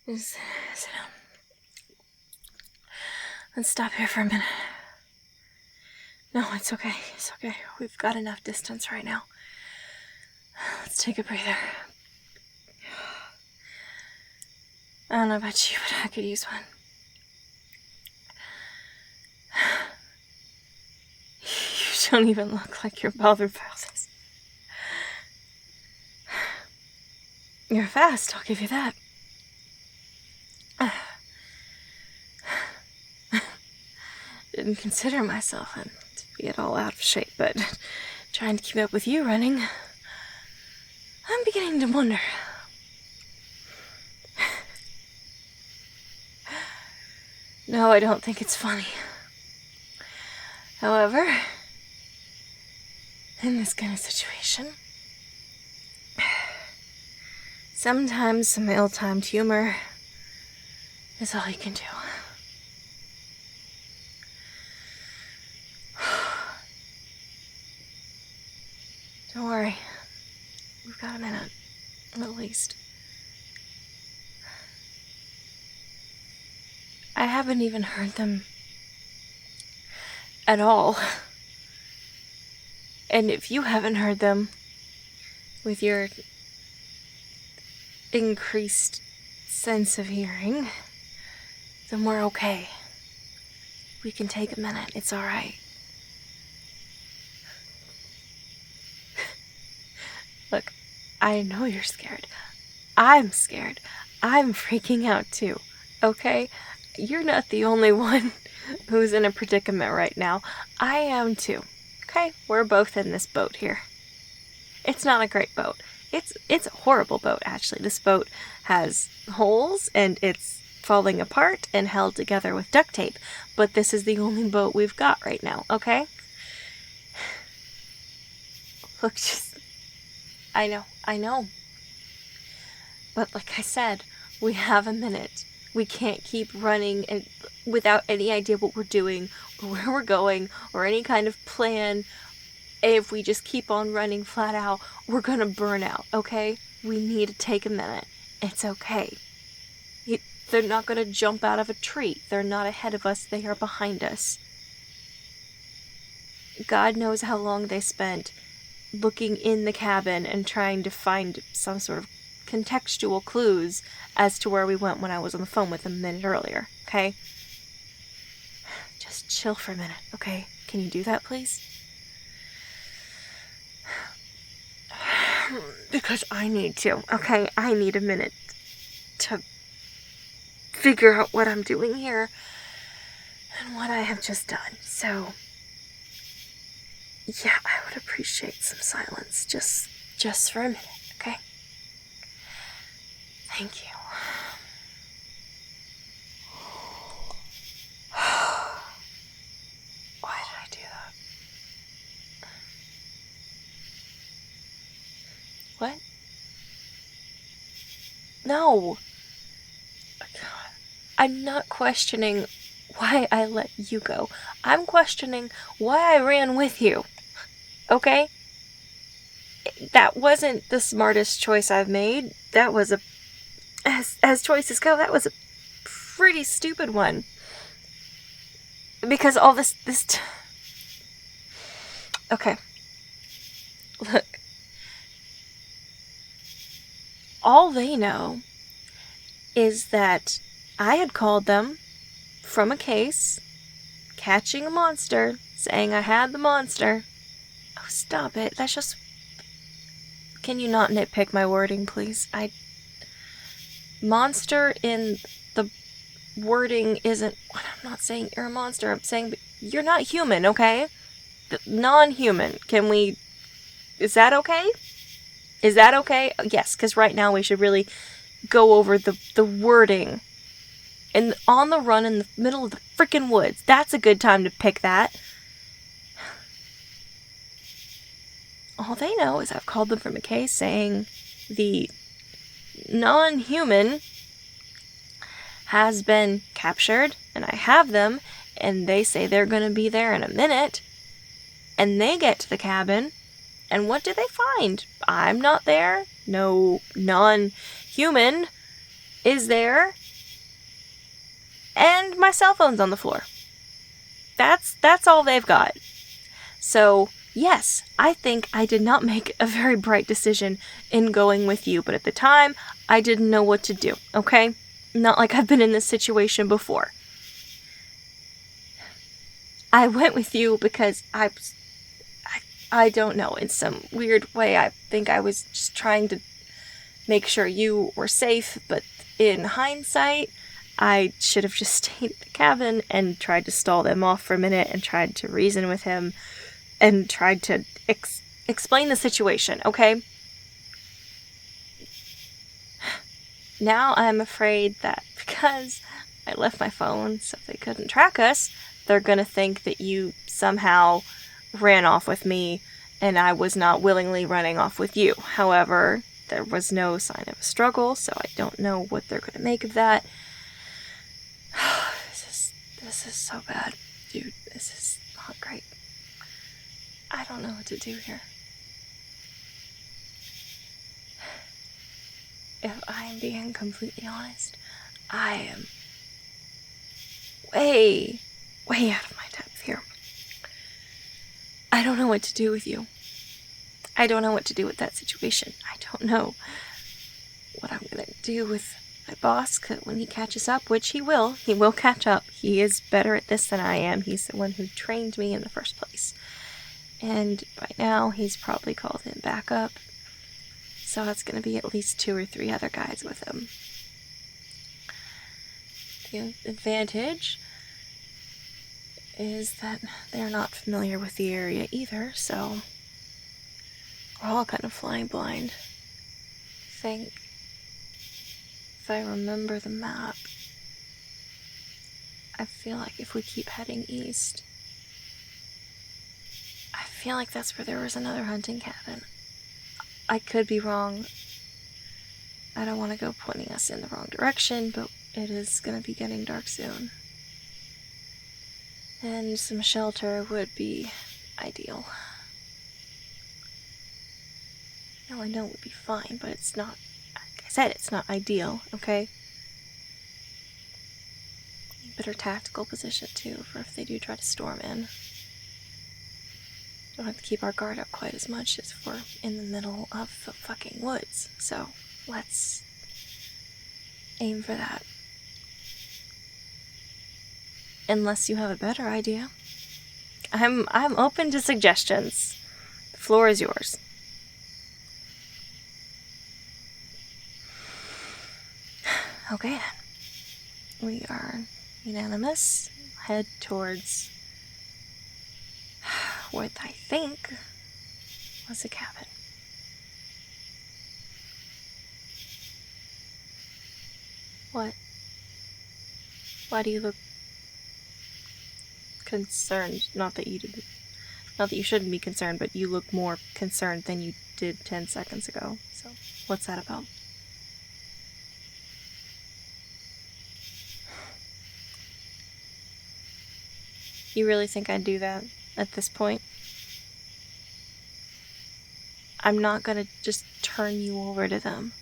Just sit down. Let's stop here for a minute. No, it's okay. It's okay. We've got enough distance right now. Let's take a breather. I don't know about you, but I could use one. You don't even look like you're bothered by all this. You're fast, I'll give you that. Didn't consider myself to be at all out of shape, but trying to keep up with you running, I'm beginning to wonder. No, I don't think it's funny. However, in this kind of situation, sometimes some ill-timed humor is all you can do. Don't worry. We've got a minute, at least. I haven't even heard them at all. And if you haven't heard them, with your increased sense of hearing, then we're okay. We can take a minute. It's alright. Look, I know you're scared. I'm scared. I'm freaking out too, okay? You're not the only one who's in a predicament right now. I am too, okay? We're both in this boat here. It's not a great boat. It's a horrible boat, actually. This boat has holes, and it's falling apart and held together with duct tape. But this is the only boat we've got right now, okay? Look, I know. But like I said, we have a minute. We can't keep running and without any idea what we're doing, or where we're going, or any kind of plan. If we just keep on running flat out, we're gonna burn out, okay? We need to take a minute. It's okay. They're not gonna jump out of a tree. They're not ahead of us. They are behind us. God knows how long they spent looking in the cabin and trying to find some sort of contextual clues as to where we went when I was on the phone with them a minute earlier, okay? Just chill for a minute, okay? Can you do that, please? Because I need to, okay? I need a minute to figure out what I'm doing here and what I have just done. So, yeah, I would appreciate some silence just for a minute, okay? Thank you. Why did I do that? What? No. I'm not questioning why I let you go. I'm questioning why I ran with you. Okay? That wasn't the smartest choice I've made. That was as choices go, that was a pretty stupid one. Because all this okay. Look. All they know is that I had called them from a case, catching a monster, saying I had the monster. Oh, stop it. That's just... Can you not nitpick my wording, please? Monster in the wording isn't... I'm not saying you're a monster. I'm saying you're not human, okay? Non-human. Can we... Is that okay? Is that okay? Yes, because right now we should really go over the wording. And on the run in the middle of the frickin' woods. That's a good time to pick that. All they know is I've called them from a case saying the non-human has been captured, and I have them, and they say they're going to be there in a minute, and they get to the cabin, and what do they find? I'm not there. No non-human is there, and my cell phone's on the floor. That's all they've got. So, yes, I think I did not make a very bright decision in going with you, but at the time, I didn't know what to do, okay? Not like I've been in this situation before. I went with you because I don't know, in some weird way, I think I was just trying to make sure you were safe, but in hindsight, I should have just stayed at the cabin and tried to stall them off for a minute and tried to reason with him and tried to explain the situation, okay? Now I'm afraid that because I left my phone so they couldn't track us, they're gonna think that you somehow ran off with me and I was not willingly running off with you. However, there was no sign of a struggle, so I don't know what they're gonna make of that. This is so bad, dude. This is not great. I don't know what to do here. If I am being completely honest, I am way out of my depth here. I don't know what to do with you. I don't know what to do with that situation. I don't know what I'm gonna do with my boss when he catches up, which he will catch up. He is better at this than I am. He's the one who trained me in the first place. And by now, he's probably called in backup. So that's going to be at least 2 or 3 other guys with him. The advantage is that they're not familiar with the area either, so we're all kind of flying blind. I think, if I remember the map, I feel like if we keep heading east, I feel like that's where there was another hunting cabin. I could be wrong. I don't want to go pointing us in the wrong direction, but it is going to be getting dark soon. And some shelter would be ideal. No, I know it would be fine, but it's not, like I said, it's not ideal, okay? Better tactical position, too, for if they do try to storm in. Don't have to keep our guard up quite as much as if we're in the middle of the fucking woods. So, let's aim for that. Unless you have a better idea. I'm open to suggestions. The floor is yours. Okay then. We are unanimous. Head towards what I think was a cabin. What? Why do you look concerned? Not that you shouldn't be concerned, but you look more concerned than you did 10 seconds ago. So, what's that about? You really think I'd do that at this point? I'm not gonna just turn you over to them.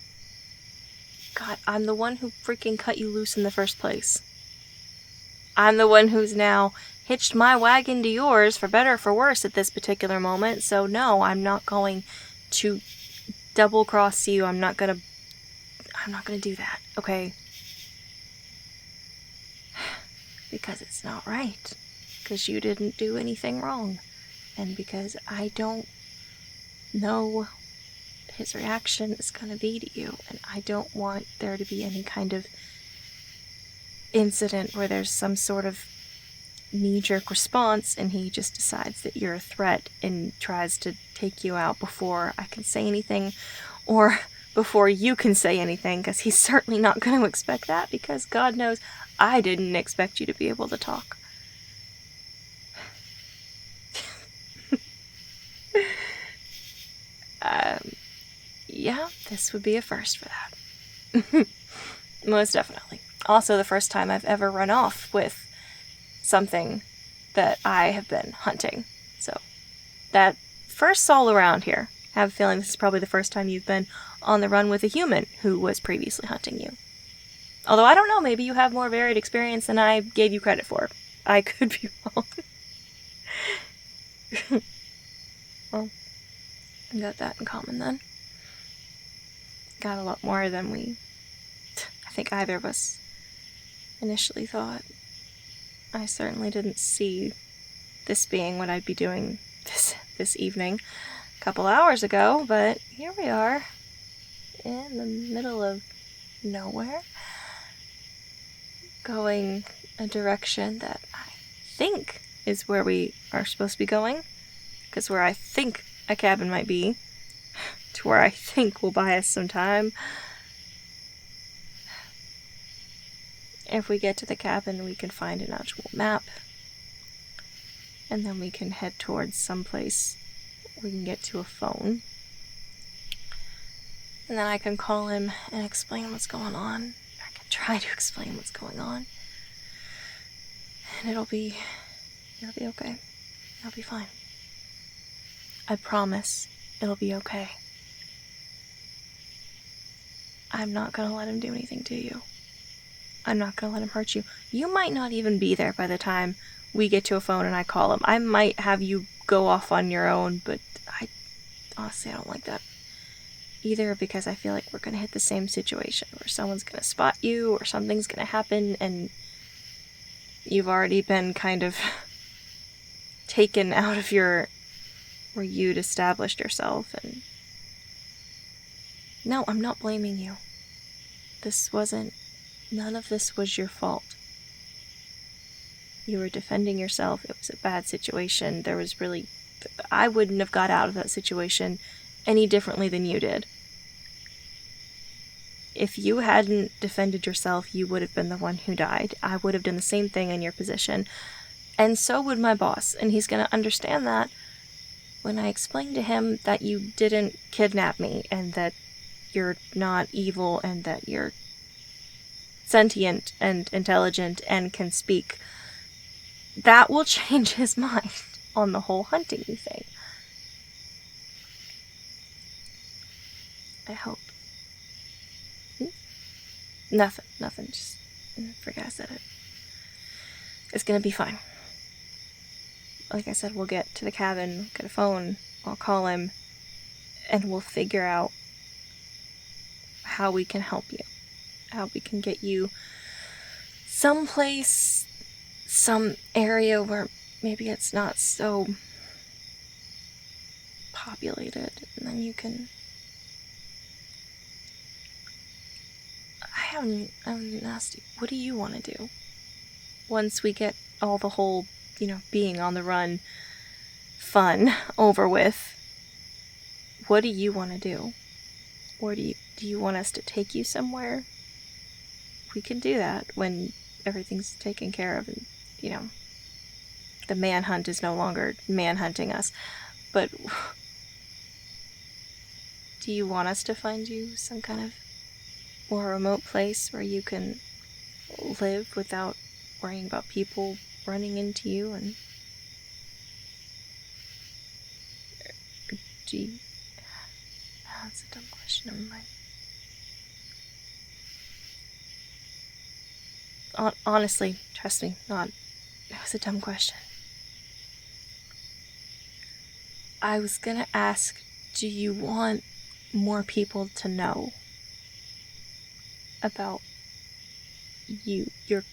God, I'm the one who freaking cut you loose in the first place. I'm the one who's now hitched my wagon to yours, for better or for worse, at this particular moment. So no, I'm not going to double cross you. I'm not gonna do that, okay? Because it's not right. Because you didn't do anything wrong. And because I don't know his reaction is going to be to you. And I don't want there to be any kind of incident where there's some sort of knee-jerk response and he just decides that you're a threat and tries to take you out before I can say anything or before you can say anything, because he's certainly not going to expect that, because God knows I didn't expect you to be able to talk. Yeah, this would be a first for that. Most definitely. Also the first time I've ever run off with something that I have been hunting. So, that first all around here. I have a feeling this is probably the first time you've been on the run with a human who was previously hunting you. Although I don't know, maybe you have more varied experience than I gave you credit for. I could be wrong. Well, we got that in common then. Got a lot more than I think either of us initially thought. I certainly didn't see this being what I'd be doing this evening a couple hours ago, but here we are in the middle of nowhere, going a direction that I think is where we are supposed to be going, because where I think a cabin might be, to where I think will buy us some time. If we get to the cabin, we can find an actual map, and then we can head towards someplace we can get to a phone. And then I can call him and explain what's going on. I can try to explain what's going on. And it'll be okay. It'll be fine. I promise it'll be okay. I'm not gonna let him do anything to you. I'm not gonna let him hurt you. You might not even be there by the time we get to a phone and I call him. I might have you go off on your own, but honestly, I don't like that either, because I feel like we're gonna hit the same situation where someone's gonna spot you or something's gonna happen and you've already been kind of taken out of where you'd established yourself. And no, I'm not blaming you. None of this was your fault. You were defending yourself. It was a bad situation. I wouldn't have got out of that situation any differently than you did. If you hadn't defended yourself, you would have been the one who died. I would have done the same thing in your position. And so would my boss. And he's going to understand that when I explain to him that you didn't kidnap me and that you're not evil and that you're sentient and intelligent and can speak. That will change his mind on the whole hunting you thing. I hope. Nothing, just forget I said it. It's gonna be fine. Like I said, we'll get to the cabin, get a phone, I'll call him, and we'll figure out how we can help you. How we can get you someplace, some area where maybe it's not so populated, and then you can... I haven't asked you, what do you want to do? Once we get all the whole, being on the run fun over with, what do you want to do? Or do you want us to take you somewhere? We can do that when everything's taken care of and, the manhunt is no longer manhunting us. But do you want us to find you some kind of more remote place where you can live without worrying about people running into you? And do you... That's a dumb question, never mind. Honestly, trust me, it was a dumb question. I was gonna ask, do you want more people to know about you, your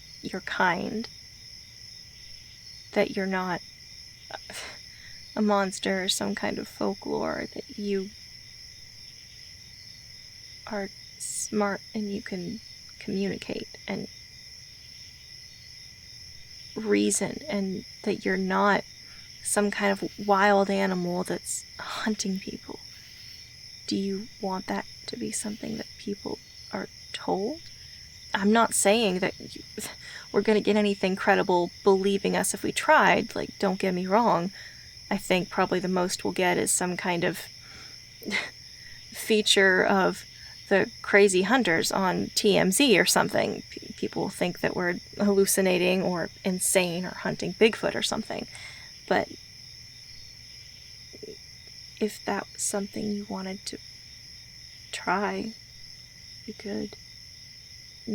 kind? That you're not a monster or some kind of folklore, that you are smart and you can communicate and reason, and that you're not some kind of wild animal that's hunting people. Do you want that to be something that people are told? I'm not saying that we're going to get anything credible believing us if we tried. Don't get me wrong. I think probably the most we'll get is some kind of feature of the crazy hunters on TMZ or something. People think that we're hallucinating or insane or hunting Bigfoot or something. But if that was something you wanted to try, you could.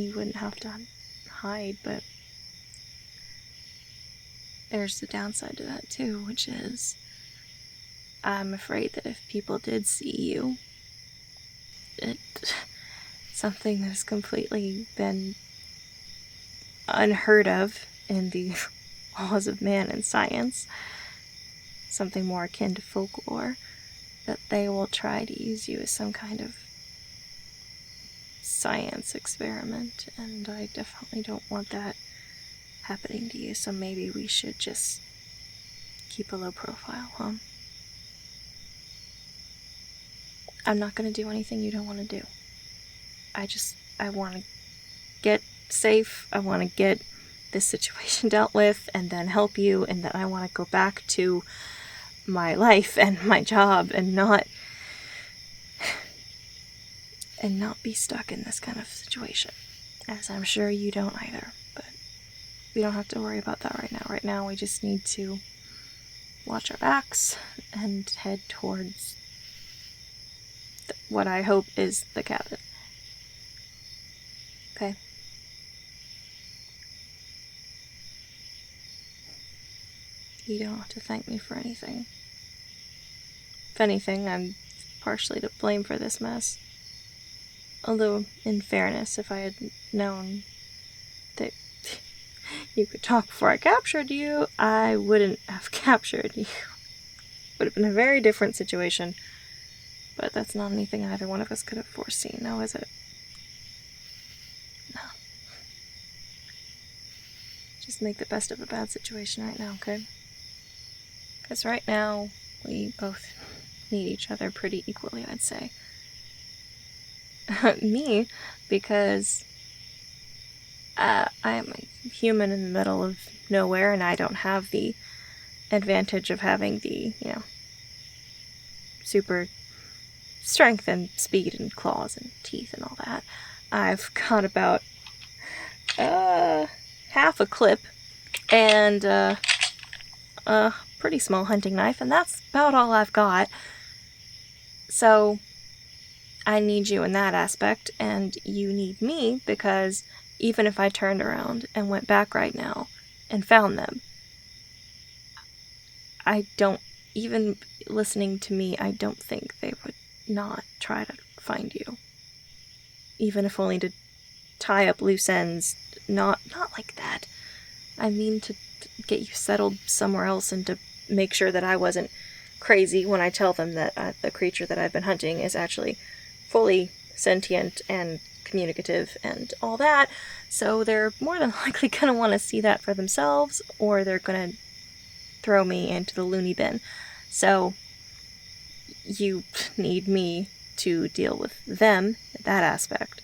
you wouldn't have to hide, but there's the downside to that too, which is I'm afraid that if people did see you, something that's completely been unheard of in the laws of man and science, something more akin to folklore, that they will try to use you as some kind of science experiment, and I definitely don't want that happening to you, so maybe we should just keep a low profile, huh? I'm not going to do anything you don't want to do. I want to get safe, I want to get this situation dealt with, and then help you, and then I want to go back to my life and my job and not be stuck in this kind of situation, as I'm sure you don't either, but we don't have to worry about that right now. Right now we just need to watch our backs and head towards what I hope is the cabin. Okay? You don't have to thank me for anything. If anything, I'm partially to blame for this mess. Although, in fairness, if I had known that you could talk before I captured you, I wouldn't have captured you. Would have been a very different situation. But that's not anything either one of us could have foreseen, now is it? No. Just make the best of a bad situation right now, okay? Because right now, we both need each other pretty equally, I'd say. Me, because I am a human in the middle of nowhere, and I don't have the advantage of having the, super strength and speed and claws and teeth and all that. I've got about half a clip and a pretty small hunting knife, and that's about all I've got. So I need you in that aspect, and you need me, because even if I turned around and went back right now and found them, I don't, even listening to me, I don't think they would not try to find you. Even if only to tie up loose ends. Not like that. I mean to get you settled somewhere else, and to make sure that I wasn't crazy when I tell them that the creature that I've been hunting is actually fully sentient and communicative and all that, so they're more than likely going to want to see that for themselves, or they're going to throw me into the loony bin. So you need me to deal with them, that aspect,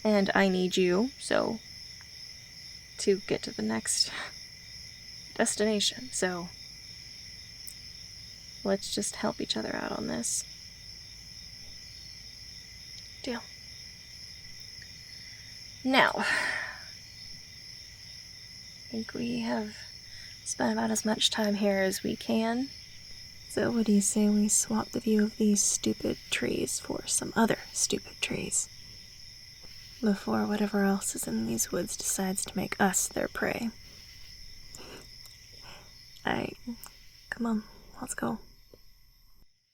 and I need you, so, to get to the next destination. So let's just help each other out on this. Deal. Now, I think we have spent about as much time here as we can. So what do you say we swap the view of these stupid trees for some other stupid trees, before whatever else is in these woods decides to make us their prey? Come on, let's go.